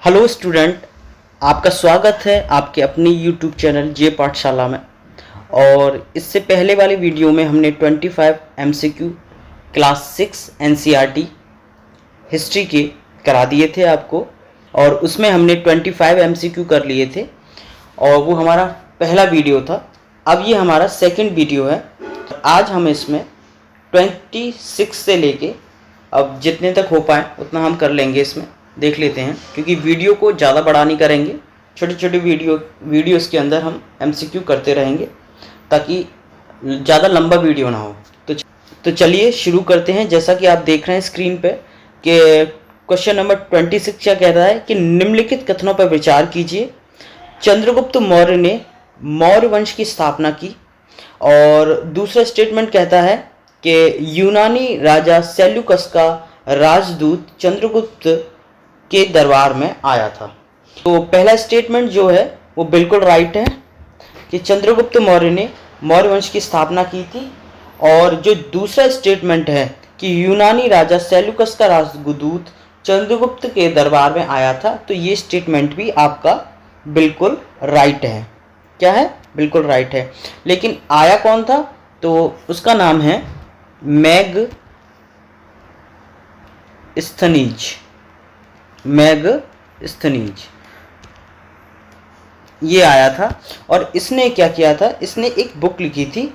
Hello student, आपका स्वागत है आपके अपनी यूट्यूब चैनल जे पाठशाला में। और इससे पहले वाली वीडियो में हमने 25 एमसीक्यू क्लास 6 एनसीईआरटी हिस्ट्री के करा दिए थे आपको, और उसमें हमने 25 एमसीक्यू कर लिए थे और वो हमारा पहला वीडियो था। अब ये हमारा सेकंड वीडियो है। आज हम इसमें 26 से लेके अब जितने तक हो पाए उतना हम कर लेंगे। इसमें देख लेते हैं, क्योंकि वीडियो को ज़्यादा बड़ा नहीं करेंगे, छोटे छोटे वीडियोस के अंदर हम एमसीक्यू करते रहेंगे ताकि ज़्यादा लंबा वीडियो ना हो। तो चलिए शुरू करते हैं। जैसा कि आप देख रहे हैं स्क्रीन पे कि क्वेश्चन नंबर 26 क्या कह रहा है कि निम्नलिखित कथनों पर विचार कीजिए। चंद्रगुप्त मौर्य ने मौर्य वंश की स्थापना की। और दूसरा स्टेटमेंट कहता है कि यूनानी राजा सेल्यूकस का राजदूत चंद्रगुप्त के दरबार में आया था। तो पहला स्टेटमेंट जो है वो बिल्कुल राइट है कि चंद्रगुप्त मौर्य ने मौर्य वंश की स्थापना की थी। और जो दूसरा स्टेटमेंट है कि यूनानी राजा सेल्यूकस का राजदूत चंद्रगुप्त के दरबार में आया था, तो ये स्टेटमेंट भी आपका बिल्कुल राइट है। क्या है? बिल्कुल राइट है। लेकिन आया कौन था? तो उसका नाम है मेगस्थनीज। ये आया था और इसने क्या किया था, इसने एक बुक लिखी थी।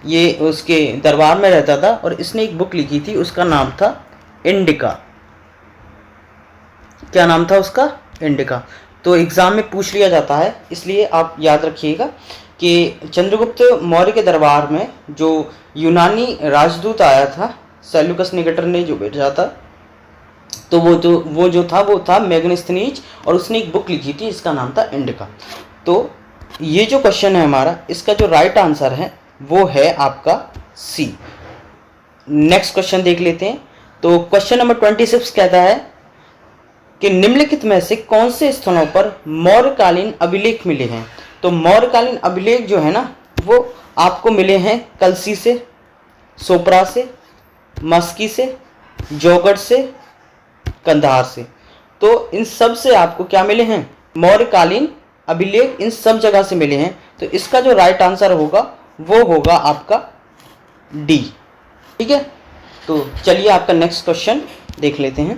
ये उसके दरबार में रहता था और इसने एक बुक लिखी थी, उसका नाम था इंडिका। क्या नाम था उसका? इंडिका। तो एग्जाम में पूछ लिया जाता है, इसलिए आप याद रखिएगा कि चंद्रगुप्त मौर्य के दरबार में जो यूनानी राजदूत आया था, सेल्यूकस निकेटर ने जो भेजा था, तो वो था मेगस्थनीज, और उसने एक बुक लिखी थी, इसका नाम था इंडिका। तो ये जो क्वेश्चन है हमारा, इसका जो राइट आंसर है वो है आपका सी। नेक्स्ट क्वेश्चन देख लेते हैं। तो क्वेश्चन नंबर 26 कहता है कि निम्नलिखित में से कौन से स्थलों पर मौर्यकालीन अभिलेख मिले हैं। तो मौर्यकालीन अभिलेख जो है ना, वो आपको मिले हैं कलसी से, सोपरा से, मस्की से, जौगढ़ से, कंधार से। तो इन सब से आपको क्या मिले हैं? मौर्यकालीन अभिलेख इन सब जगह से मिले हैं। तो इसका जो राइट आंसर होगा वो होगा आपका डी। ठीक है, तो चलिए आपका नेक्स्ट क्वेश्चन देख लेते हैं।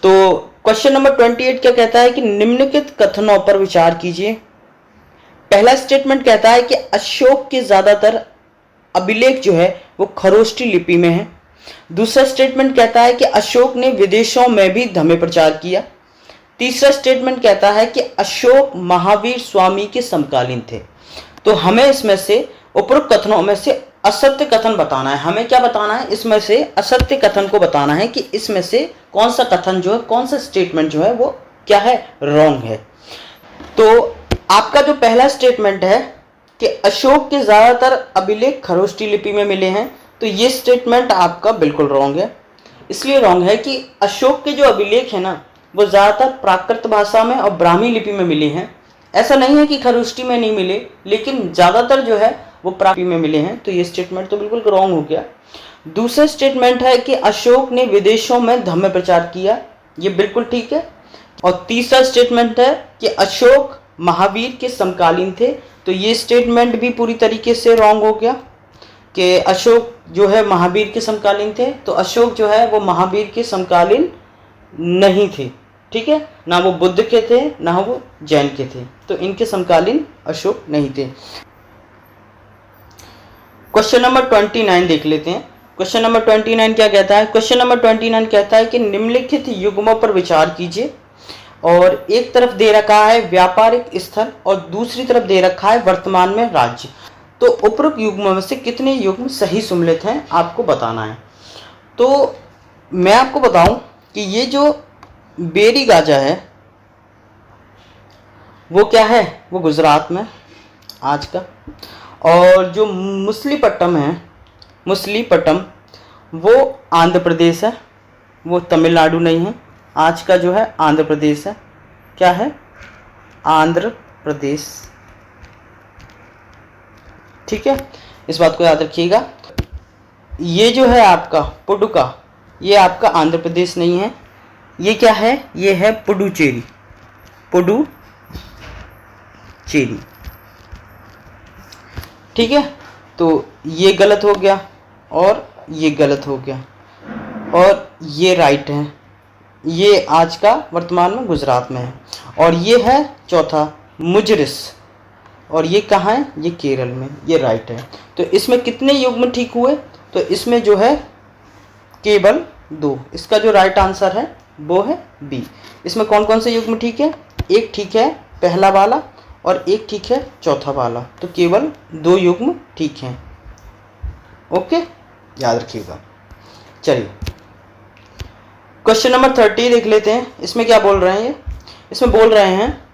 तो क्वेश्चन नंबर 28 क्या कहता है कि निम्नलिखित कथनों पर विचार कीजिए। पहला स्टेटमेंट कहता है कि अशोक के ज्यादातर अभिलेख जो है वो खरोष्ठी लिपि में है। दूसरा स्टेटमेंट कहता है कि अशोक ने विदेशों में भी धम्म प्रचार किया। तीसरा स्टेटमेंट कहता है कि अशोक महावीर स्वामी के समकालीन थे। तो हमें इसमें से उपरोक्त कथनों में से असत्य कथन बताना है। हमें क्या बताना है? इसमें से असत्य कथन को बताना है कि इसमें से कौन सा कथन जो है, कौन सा स्टेटमेंट जो है वो क्या है, रॉन्ग है। तो आपका जो पहला स्टेटमेंट है कि अशोक के ज्यादातर अभिलेख खरोष्ठी लिपि में मिले हैं, तो ये स्टेटमेंट आपका बिल्कुल रॉन्ग है। इसलिए रॉन्ग है कि अशोक के जो अभिलेख है ना, वो ज्यादातर प्राकृत भाषा में और ब्राह्मी लिपि में मिले हैं। ऐसा नहीं है कि खरोष्ठी में नहीं मिले, लेकिन ज्यादातर जो है वो प्राकृत में मिले हैं। तो ये स्टेटमेंट तो बिल्कुल रॉन्ग हो गया। दूसरा स्टेटमेंट है कि अशोक ने विदेशों में धम्म प्रचार किया, ये बिल्कुल ठीक है। और तीसरा स्टेटमेंट है कि अशोक महावीर के समकालीन थे, तो ये स्टेटमेंट भी पूरी तरीके से रॉन्ग हो गया कि अशोक जो है महावीर के समकालीन थे। तो अशोक जो है वो महावीर के समकालीन नहीं थे। ठीक है, ना वो बुद्ध के थे ना वो जैन के थे, तो इनके समकालीन अशोक नहीं थे। क्वेश्चन नंबर 29 देख लेते हैं। क्वेश्चन नंबर 29 क्या कहता है? क्वेश्चन नंबर 29 कहता है कि निम्नलिखित युग्मों पर विचार कीजिए। और एक तरफ दे रखा है व्यापारिक स्थल और दूसरी तरफ दे रखा है वर्तमान में राज्य। तो उपरोक्त युग्मों में से कितने युग्म सही सम्मिलित हैं आपको बताना है। तो मैं आपको बताऊं कि ये जो बेरी गाजा है वो क्या है, वो गुजरात में आज का। और जो मछलीपट्टनम है, मछलीपट्टनम, वो आंध्र प्रदेश है, वो तमिलनाडु नहीं है। आज का जो है आंध्र प्रदेश है। क्या है? आंध्र प्रदेश। ठीक है, इस बात को याद रखिएगा। ये जो है आपका पुडुका, ये आपका आंध्र प्रदेश नहीं है, ये क्या है? ये है पुडुचेरी, पुडुचेरी। ठीक है, तो ये गलत हो गया और ये गलत हो गया और ये राइट है। ये आज का वर्तमान में गुजरात में है। और ये है चौथा मुजरिस, और ये कहाँ है? ये केरल में। ये राइट है। तो इसमें कितने युग्म ठीक हुए? तो इसमें जो है केवल 2। इसका जो राइट आंसर है वो है बी। इसमें कौन कौन से युग्म ठीक है? एक ठीक है पहला वाला और एक ठीक है चौथा वाला। तो केवल 2 युग्म ठीक हैं। ओके, याद रखिएगा। चलिए क्वेश्चन नंबर 30 देख लेते हैं। इसमें क्या बोल रहे हैं? ये इसमें बोल रहे हैं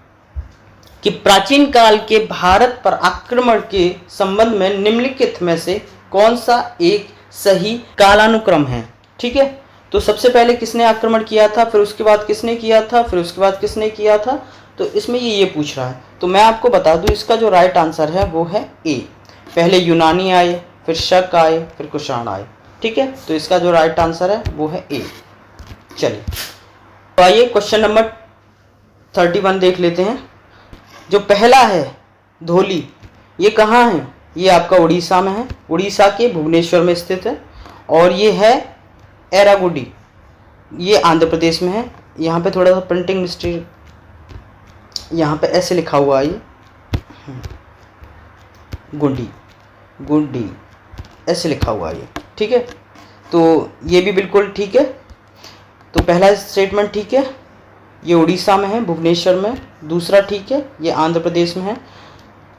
कि प्राचीन काल के भारत पर आक्रमण के संबंध में निम्नलिखित में से कौन सा एक सही कालानुक्रम है? ठीक है, तो सबसे पहले किसने आक्रमण किया था, फिर उसके बाद किसने किया था, फिर उसके बाद किसने किया था? तो इसमें ये पूछ रहा है। तो मैं आपको बता दूं, इसका जो राइट आंसर है वो है ए। पहले यूनानी आए, फिर शक आए, फिर कुषाण आए। ठीक है, तो इसका जो राइट आंसर है वो है ए। चलिए तो आइए क्वेश्चन नंबर 31 देख लेते हैं। जो पहला है धोली, ये कहाँ है? ये आपका उड़ीसा में है। उड़ीसा के भुवनेश्वर में स्थित है। और ये है एरागुडी, ये आंध्र प्रदेश में है। यहाँ पे थोड़ा सा प्रिंटिंग मिस्टेक, यहाँ पे ऐसे लिखा हुआ है, ये गुंडी, गुंडी ऐसे लिखा हुआ है ये। ठीक है, तो ये भी बिल्कुल ठीक है। तो पहला स्टेटमेंट ठीक है, ये उड़ीसा में है, भुवनेश्वर में। दूसरा ठीक है, ये आंध्र प्रदेश में है।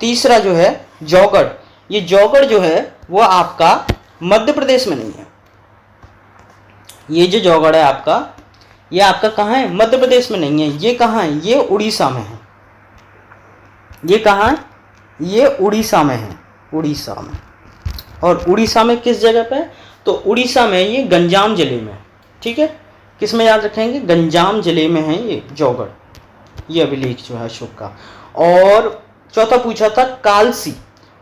तीसरा जो है जौगढ़, ये जौगढ़ जो है वो आपका मध्य प्रदेश में नहीं है। ये जो जौगढ़ है आपका, ये आपका कहाँ है? मध्य प्रदेश में नहीं है। ये कहाँ है? ये उड़ीसा में है। ये कहाँ है? ये उड़ीसा में है, उड़ीसा में। और उड़ीसा में किस जगह पे? तो उड़ीसा में ये गंजाम जिले में। ठीक है, किस में याद रखेंगे? गंजाम जिले में है ये जौगढ़, ये अभिलेख जो है अशोक का। और चौथा पूछा था कालसी,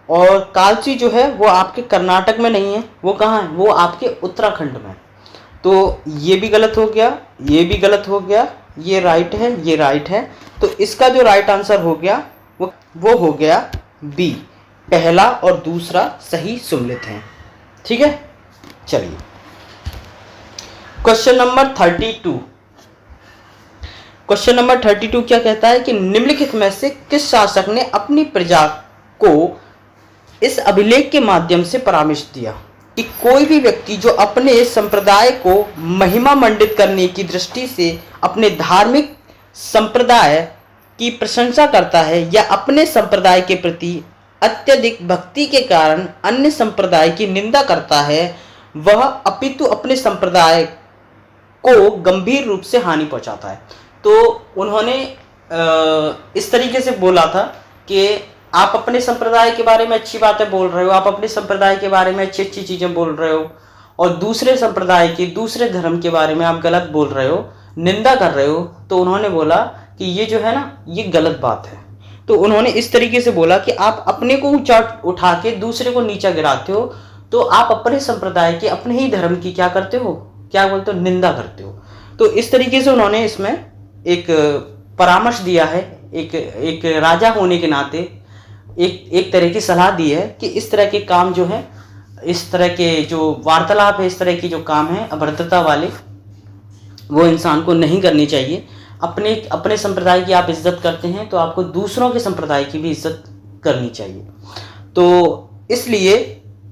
और कालसी जो है वो आपके कर्नाटक में नहीं है। वो कहाँ है? वो आपके उत्तराखंड में। तो ये भी गलत हो गया, ये भी गलत हो गया, ये राइट है, ये राइट है। तो इसका जो राइट आंसर हो गया वो हो गया बी। पहला और दूसरा सही सुमेलित हैं। ठीक है, चलिए क्वेश्चन नंबर 32। क्वेश्चन नंबर 32 क्या कहता है कि निम्नलिखित में से किस शासक ने अपनी प्रजा को इस अभिलेख के माध्यम से परामर्श दिया कि कोई भी व्यक्ति जो अपने संप्रदाय को महिमा मंडित करने की दृष्टि से अपने धार्मिक संप्रदाय की प्रशंसा करता है या अपने संप्रदाय के प्रति अत्यधिक भक्ति के कारण अन्य संप्रदाय की निंदा करता है, वह अपितु अपने संप्रदाय को गंभीर रूप से हानि पहुंचाता है। तो उन्होंने इस तरीके से बोला था कि आप अपने संप्रदाय के बारे में अच्छी बातें बोल रहे हो, आप अपने संप्रदाय के बारे में अच्छी अच्छी चीजें बोल रहे हो, और दूसरे संप्रदाय के, दूसरे धर्म के बारे में आप गलत बोल रहे हो, निंदा कर रहे हो। तो उन्होंने बोला कि ये जो है ना, ये गलत बात है। तो उन्होंने इस तरीके से बोला कि आप अपने को ऊंचा उठा के दूसरे को नीचा गिराते हो, तो आप अपने संप्रदाय के, अपने ही धर्म की क्या करते हो, क्या बोलते हो, निंदा करते हो। तो इस तरीके से उन्होंने इसमें एक परामर्श दिया है, एक राजा होने के नाते एक तरह की सलाह दी है कि इस तरह के काम जो है, इस तरह के जो वार्तालाप है, इस तरह के जो काम है अभद्रता वाले, वो इंसान को नहीं करनी चाहिए। अपने संप्रदाय की आप इज्जत करते हैं तो आपको दूसरों के संप्रदाय की भी इज्जत करनी चाहिए। तो इसलिए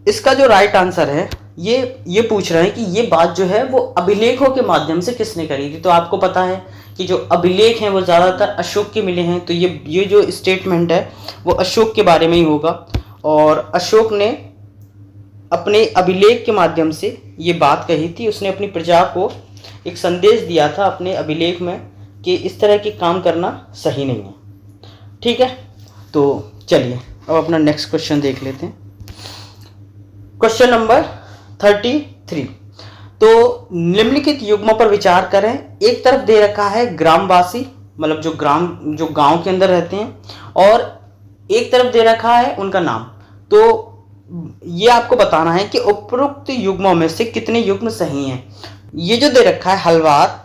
इसका जो राइट आंसर है, ये पूछ रहे हैं कि ये बात जो है वो अभिलेखों के माध्यम से किसने करी थी। तो आपको पता है कि जो अभिलेख हैं वो ज़्यादातर अशोक के मिले हैं। तो ये जो स्टेटमेंट है वो अशोक के बारे में ही होगा। और अशोक ने अपने अभिलेख के माध्यम से ये बात कही थी। उसने अपनी प्रजा को एक संदेश दिया था अपने अभिलेख में कि इस तरह के काम करना सही नहीं है। ठीक है, तो चलिए अब अपना नेक्स्ट क्वेश्चन देख लेते हैं। Question number 33। तो निम्नलिखित युग्मों पर विचार करें। एक तरफ दे रखा है ग्रामवासी, मतलब जो गांव के अंदर रहते हैं, और एक तरफ दे रखा है उनका नाम। तो ये आपको बताना है कि उपरोक्त युग्मों में से कितने युग्म सही हैं। ये जो दे रखा है हलवार,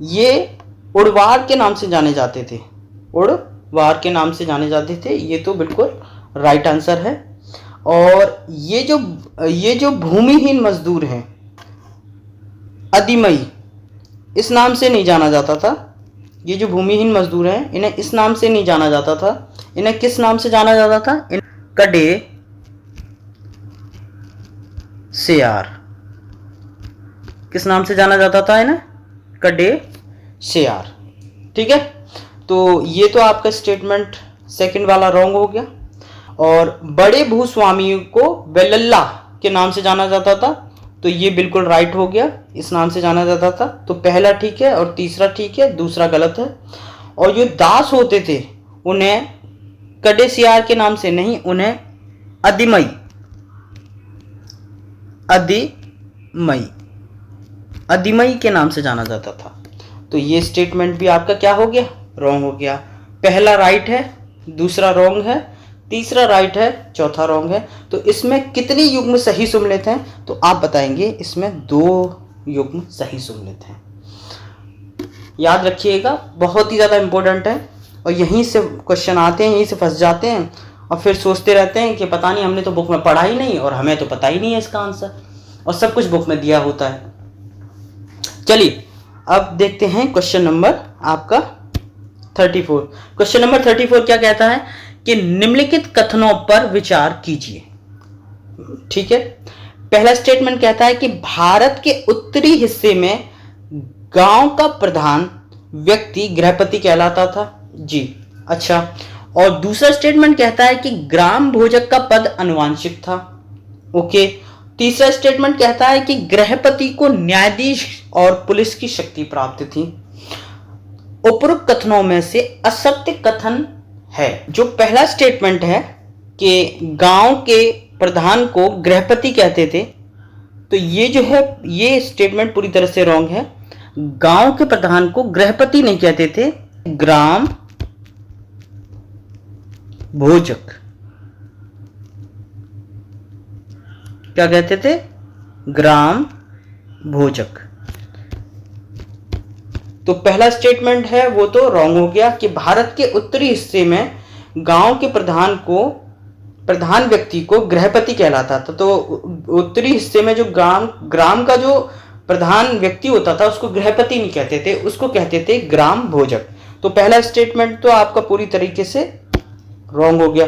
ये उड़वार के नाम से जाने जाते थे, उड़वार के नाम से जाने जाते थे। ये तो बिल्कुल राइट आंसर है। और ये जो भूमिहीन मजदूर हैं, अदिमई, इस नाम से नहीं जाना जाता था। ये जो भूमिहीन मजदूर हैं, इन्हें इस नाम से नहीं जाना जाता था। इन्हें किस नाम से जाना जाता था? कड़े सियार। किस नाम से जाना जाता था इन्हें? कड़े सियार। ठीक है, तो ये तो आपका स्टेटमेंट सेकंड वाला रॉन्ग हो गया। और बड़े भूस्वामी को बेलल्ला के नाम से जाना जाता था, तो ये बिल्कुल राइट हो गया, इस नाम से जाना जाता था। तो पहला ठीक है और तीसरा ठीक है, दूसरा गलत है। और जो दास होते थे उन्हें कड़े सियार के नाम से नहीं, उन्हें अदिमई अदिमई के नाम से जाना जाता था। तो ये स्टेटमेंट भी आपका क्या हो गया? रॉन्ग हो गया। पहला राइट है, दूसरा रॉन्ग है, तीसरा राइट है, चौथा रॉन्ग है। तो इसमें कितनी युग्म सही सुमेलित हैं? तो आप बताएंगे इसमें 2 युग्म सही सुमेलित हैं। याद रखिएगा, बहुत ही ज़्यादा इंपॉर्टेंट है। और यहीं से क्वेश्चन आते हैं, यहीं से फंस जाते हैं और फिर सोचते रहते हैं कि पता नहीं, हमने तो बुक में पढ़ा ही नहीं और हमें तो पता ही नहीं है इसका आंसर, और सब कुछ बुक में दिया होता है। चलिए अब देखते हैं क्वेश्चन नंबर आपका 34। क्वेश्चन नंबर 34 क्या कहता है कि निम्नलिखित कथनों पर विचार कीजिए। ठीक है, पहला स्टेटमेंट कहता है कि भारत के उत्तरी हिस्से में गांव का प्रधान व्यक्ति गृहपति कहलाता था। जी, अच्छा। और दूसरा स्टेटमेंट कहता है कि ग्राम भोजक का पद आनुवांशिक था। ओके। तीसरा स्टेटमेंट कहता है कि गृहपति को न्यायाधीश और पुलिस की शक्ति प्राप्त थी। उपरोक्त कथनों में से असत्य कथन है। जो पहला स्टेटमेंट है कि गांव के प्रधान को गृहपति कहते थे, तो ये जो है ये स्टेटमेंट पूरी तरह से रॉन्ग है। गांव के प्रधान को गृहपति नहीं कहते थे, ग्राम भोजक क्या कहते थे? ग्राम भोजक। तो पहला स्टेटमेंट है वो तो रॉन्ग हो गया कि भारत के उत्तरी हिस्से में गांव के प्रधान व्यक्ति को गृहपति कहलाता था। तो उत्तरी हिस्से में जो ग्राम का जो प्रधान व्यक्ति होता था उसको गृहपति नहीं कहते थे, उसको कहते थे ग्राम भोजक। तो पहला स्टेटमेंट तो आपका पूरी तरीके से रॉन्ग हो गया।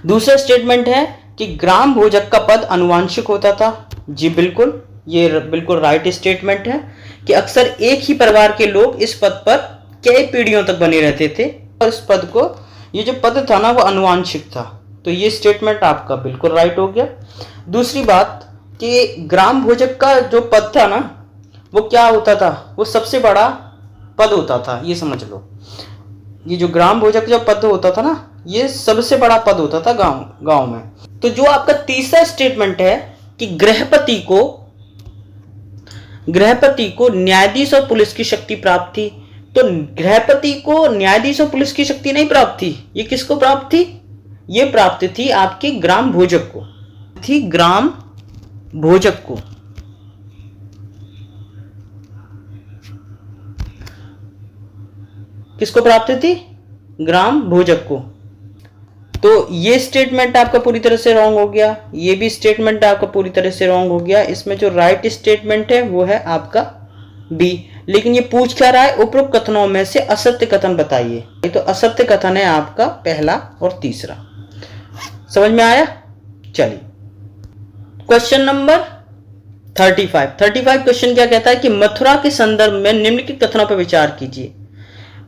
दूसरा स्टेटमेंट है कि ग्राम भोजक का पद आनुवांशिक होता था। जी बिल्कुल, ये बिल्कुल राइट स्टेटमेंट है कि अक्सर एक ही परिवार के लोग इस पद पर कई पीढ़ियों तक बने रहते थे और इस पद को, ये जो पद था ना वो आनुवांशिक था। तो ये स्टेटमेंट आपका बिल्कुल राइट हो गया। दूसरी बात कि ग्राम भोजक का जो पद था ना वो क्या होता था? वो सबसे बड़ा पद होता था, ये समझ लो। ये जो ग्राम भोजक जो पद होता था ना, ये सबसे बड़ा पद होता था गांव में। तो जो आपका तीसरा स्टेटमेंट है कि गृहपति को न्यायाधीश और पुलिस की शक्ति प्राप्त थी, तो गृहपति को न्यायाधीश और पुलिस की शक्ति नहीं प्राप्त थी। ये किसको प्राप्त थी? ये प्राप्त थी आपके ग्राम भोजक को, थी ग्राम भोजक को। किसको प्राप्त थी? ग्राम भोजक को। तो ये स्टेटमेंट आपका पूरी तरह से रॉन्ग हो गया, ये भी स्टेटमेंट आपका पूरी तरह से रॉन्ग हो गया। इसमें जो राइट स्टेटमेंट है वो है आपका बी। लेकिन ये पूछ क्या रहा है? उपरोक्त कथनों में से असत्य कथन बताइए। ये तो असत्य कथन है आपका पहला और तीसरा। समझ में आया? चलिए क्वेश्चन नंबर 35 क्वेश्चन क्या कहता है कि मथुरा के संदर्भ में निम्नलिखित कथनों पर विचार कीजिए।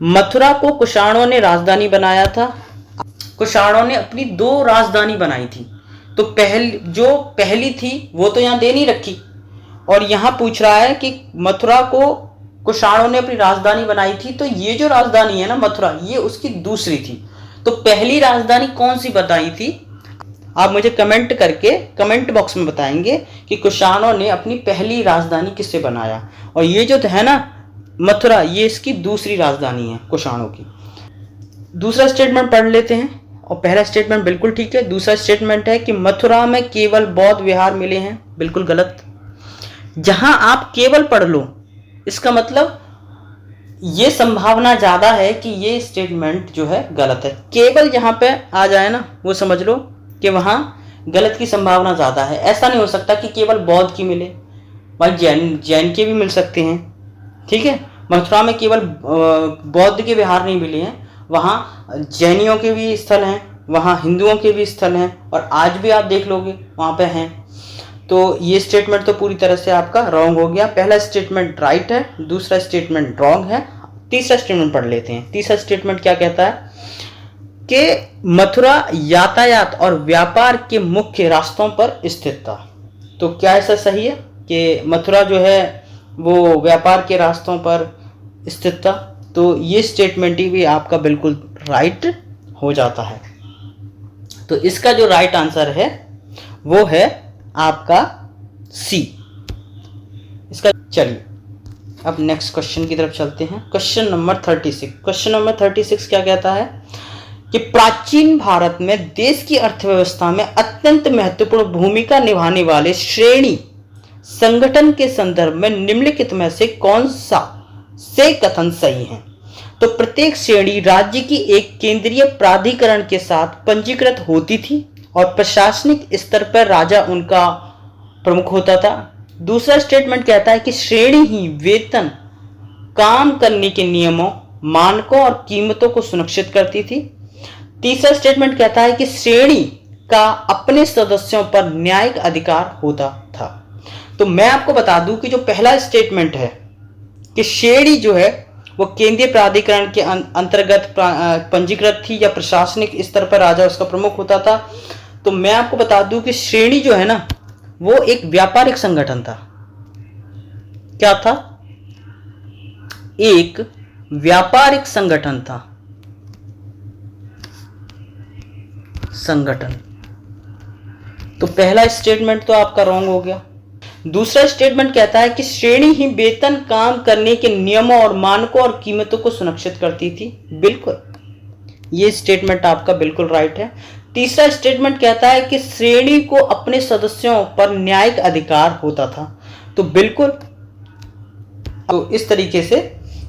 मथुरा को कुषाणों ने राजधानी बनाया था। कुषाणों ने अपनी 2 राजधानी बनाई थी। तो पहली थी वो तो यहां दे नहीं रखी, और यहां पूछ रहा है कि मथुरा को कुषाणों ने अपनी राजधानी बनाई थी। तो ये जो राजधानी है ना मथुरा, ये उसकी दूसरी थी। तो पहली राजधानी कौन सी बताई थी? आप मुझे कमेंट करके कमेंट बॉक्स में बताएंगे कि कुषाणों ने अपनी पहली राजधानी किससे बनाया। और ये जो है ना मथुरा, ये इसकी दूसरी राजधानी है कुषाणों की। दूसरा स्टेटमेंट पढ़ लेते हैं। और पहला स्टेटमेंट बिल्कुल ठीक है। दूसरा स्टेटमेंट है कि मथुरा में केवल बौद्ध विहार मिले हैं। बिल्कुल गलत। जहां आप केवल पढ़ लो इसका मतलब ये संभावना ज़्यादा है कि ये स्टेटमेंट जो है गलत है। केवल यहाँ पे आ जाए ना, वो समझ लो कि वहाँ गलत की संभावना ज़्यादा है। ऐसा नहीं हो सकता कि केवल बौद्ध की मिले, भाई जैन के भी मिल सकते हैं, ठीक है। मथुरा में केवल बौद्ध के विहार नहीं मिले हैं, वहाँ जैनियों के भी स्थल हैं, वहाँ हिंदुओं के भी स्थल हैं, और आज भी आप देख लोगे वहाँ पे हैं। तो ये स्टेटमेंट तो पूरी तरह से आपका रॉन्ग हो गया। पहला स्टेटमेंट राइट है, दूसरा स्टेटमेंट रॉन्ग है। तीसरा स्टेटमेंट पढ़ लेते हैं। तीसरा स्टेटमेंट क्या कहता है कि मथुरा यातायात और व्यापार के मुख्य रास्तों पर स्थित था। तो क्या ऐसा सही है कि मथुरा जो है वो व्यापार के रास्तों पर स्थित था? तो ये स्टेटमेंट ही भी आपका बिल्कुल राइट हो जाता है। तो इसका जो राइट आंसर है वो है आपका सी। इसका चलिए अब नेक्स्ट क्वेश्चन की तरफ चलते हैं। Question number 36। क्वेश्चन नंबर 36 क्या कहता है कि प्राचीन भारत में देश की अर्थव्यवस्था में अत्यंत महत्वपूर्ण भूमिका निभाने वाले श्रेणी संगठन के संदर्भ में निम्नलिखित में से कौन सा से कथन सही है? तो प्रत्येक श्रेणी राज्य की एक केंद्रीय प्राधिकरण के साथ पंजीकृत होती थी और प्रशासनिक स्तर पर राजा उनका प्रमुख होता था। दूसरा स्टेटमेंट कहता है कि श्रेणी ही वेतन, काम करने के नियमों, मानकों और कीमतों को सुनिश्चित करती थी। तीसरा स्टेटमेंट कहता है कि श्रेणी का अपने सदस्यों पर न्यायिक अधिकार होता था। तो मैं आपको बता दूं कि जो पहला स्टेटमेंट है कि श्रेणी जो है वो केंद्रीय प्राधिकरण के अंतर्गत पंजीकृत थी या प्रशासनिक स्तर पर राजा उसका प्रमुख होता था, तो मैं आपको बता दूं कि श्रेणी जो है ना वो एक व्यापारिक संगठन था। क्या था? एक व्यापारिक संगठन था। संगठन। तो पहला स्टेटमेंट तो आपका रॉन्ग हो गया। दूसरा स्टेटमेंट कहता है कि श्रेणी ही वेतन, काम करने के नियमों और मानकों और कीमतों को सुनिश्चित करती थी। बिल्कुल, ये स्टेटमेंट आपका बिल्कुल राइट है। तीसरा स्टेटमेंट कहता है कि श्रेणी को अपने सदस्यों पर न्यायिक अधिकार होता था। तो बिल्कुल, तो इस तरीके से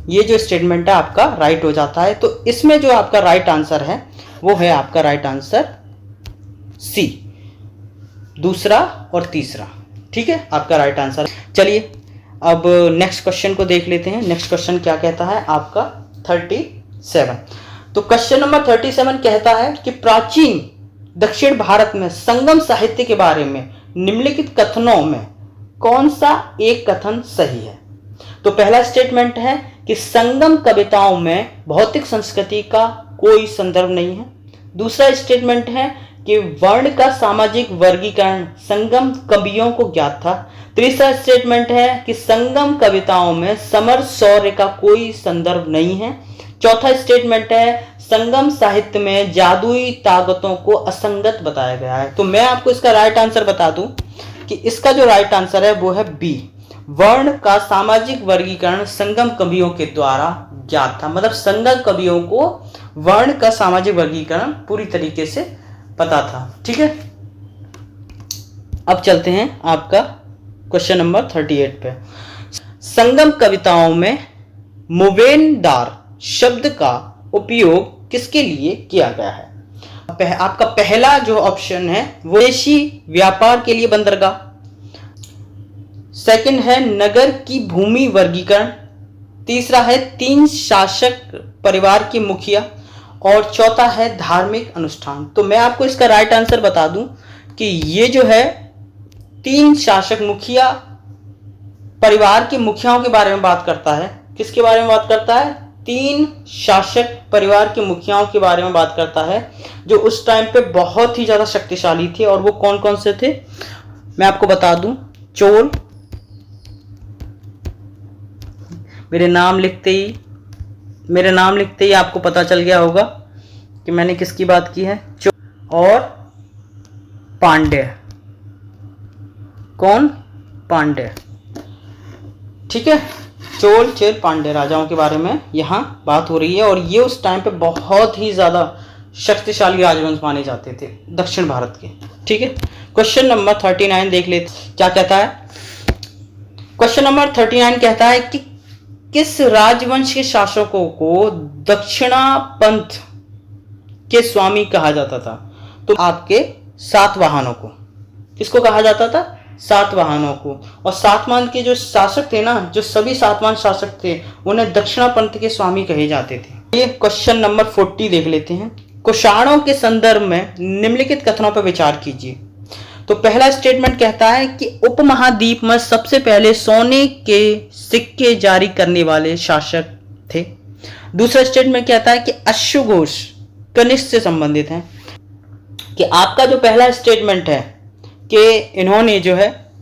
ये जो स्टेटमेंट है आपका राइट हो जाता है। तो इसमें जो आपका राइट आंसर है वो है आपका राइट आंसर सी, दूसरा और तीसरा। ठीक है, आपका राइट आंसर। चलिए अब नेक्स्ट क्वेश्चन को देख लेते हैं। नेक्स्ट क्वेश्चन क्या कहता है आपका 37। तो क्वेश्चन नंबर 37 कहता है कि प्राचीन दक्षिण भारत में संगम साहित्य के बारे में निम्नलिखित कथनों में कौन सा एक कथन सही है? तो पहला स्टेटमेंट है कि संगम कविताओं में भौतिक संस्कृति का कोई संदर्भ नहीं है। दूसरा स्टेटमेंट है कि वर्ण का सामाजिक वर्गीकरण संगम कवियों को ज्ञात था। तीसरा स्टेटमेंट है कि संगम कविताओं में समर शौर्य का कोई संदर्भ नहीं है। चौथा स्टेटमेंट है संगम साहित्य में जादुई ताकतों को असंगत बताया गया है। तो मैं आपको इसका राइट आंसर बता दूं कि इसका जो राइट आंसर है वो है बी, वर्ण का सामाजिक वर्गीकरण संगम कवियों के द्वारा ज्ञात था। मतलब संगम कवियों को वर्ण का सामाजिक वर्गीकरण पूरी तरीके से पता था। ठीक है, अब चलते हैं आपका क्वेश्चन नंबर 38 पे। संगम कविताओं में मुवेनदार शब्द का उपयोग किसके लिए किया गया है? आपका पहला जो ऑप्शन है वो विदेशी व्यापार के लिए बंदरगाह, सेकंड है नगर की भूमि वर्गीकरण, तीसरा है 3 शासक परिवार के मुखिया, और चौथा है धार्मिक अनुष्ठान। तो मैं आपको इसका राइट आंसर बता दूं कि ये जो है 3 शासक मुखिया परिवार के मुखियाओं के बारे में बात करता है। किसके बारे में बात करता है? 3 शासक परिवार के मुखियाओं के बारे में बात करता है जो उस टाइम पे बहुत ही ज्यादा शक्तिशाली थे। और वो कौन कौन से थे मैं आपको बता दूं। चोल, मेरे नाम लिखते ही आपको पता चल गया होगा कि मैंने किसकी बात की है। चोल और पांड्य। कौन? पांड्य। ठीक है, चोल, चेर, पांड्य राजाओं के बारे में यहाँ बात हो रही है। और ये उस टाइम पे बहुत ही ज्यादा शक्तिशाली राजवंश माने जाते थे दक्षिण भारत के। ठीक है, क्वेश्चन नंबर 39 देख लेते क्या कहता है। क्वेश्चन नंबर 39 कहता है कि किस राजवंश के शासकों को दक्षिणा पंथ के स्वामी कहा जाता था? तो आपके सातवाहनों को। किसको कहा जाता था? सातवाहनों को। और सातवाहन के जो शासक थे ना, जो सभी सातवाहन शासक थे, उन्हें दक्षिणा पंथ के स्वामी कहे जाते थे। ये क्वेश्चन नंबर 40 देख लेते हैं। कुषाणों के संदर्भ में निम्नलिखित कथनों पर विचार कीजिए। तो पहला स्टेटमेंट कहता है कि उपमहाद्वीप में सबसे पहले सोने के सिक्के जारी करने वाले शासक थे। दूसरा स्टेटमेंट कहता है कि अश्वघोष कनिष्क से संबंधित हैं। कि आपका जो पहला स्टेटमेंट है कि इन्होंने जो है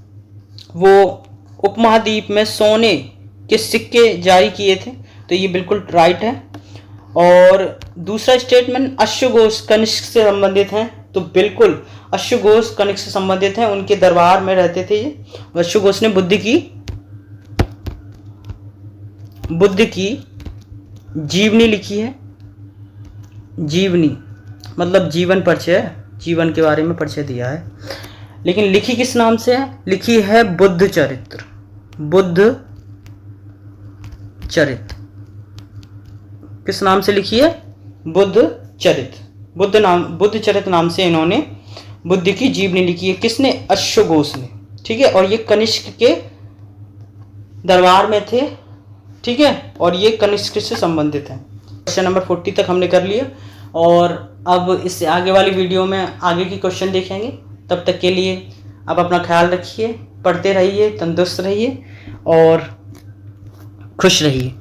वो उपमहाद्वीप में सोने के सिक्के जारी किए थे, तो ये बिल्कुल राइट है। और दूसरा स्टेटमेंट अश्वघोष कनिष्क से संबंधित हैं, तो बिल्कुल अश्वघोष कनिष्क से संबंधित हैं, उनके दरबार में रहते थे ये। अश्वघोष ने बुद्ध की जीवनी लिखी है। जीवनी मतलब जीवन परिचय, जीवन के बारे में परिचय दिया है। लेकिन लिखी किस नाम से है? लिखी है बुद्ध चरित्र। बुद्ध चरित्र किस नाम से लिखी है? बुद्ध चरित्र। बुद्ध चरित्र नाम से इन्होंने बुद्ध की जीवनी लिखी है। किसने? अश्वघोष ने। ठीक है, और ये कनिष्क के दरबार में थे। ठीक है, और ये कनिष्क से संबंधित है। क्वेश्चन नंबर 40 तक हमने कर लिया, और अब इससे आगे वाली वीडियो में आगे की क्वेश्चन देखेंगे। तब तक के लिए आप अपना ख्याल रखिए, पढ़ते रहिए, तंदुरुस्त रहिए और खुश रहिए।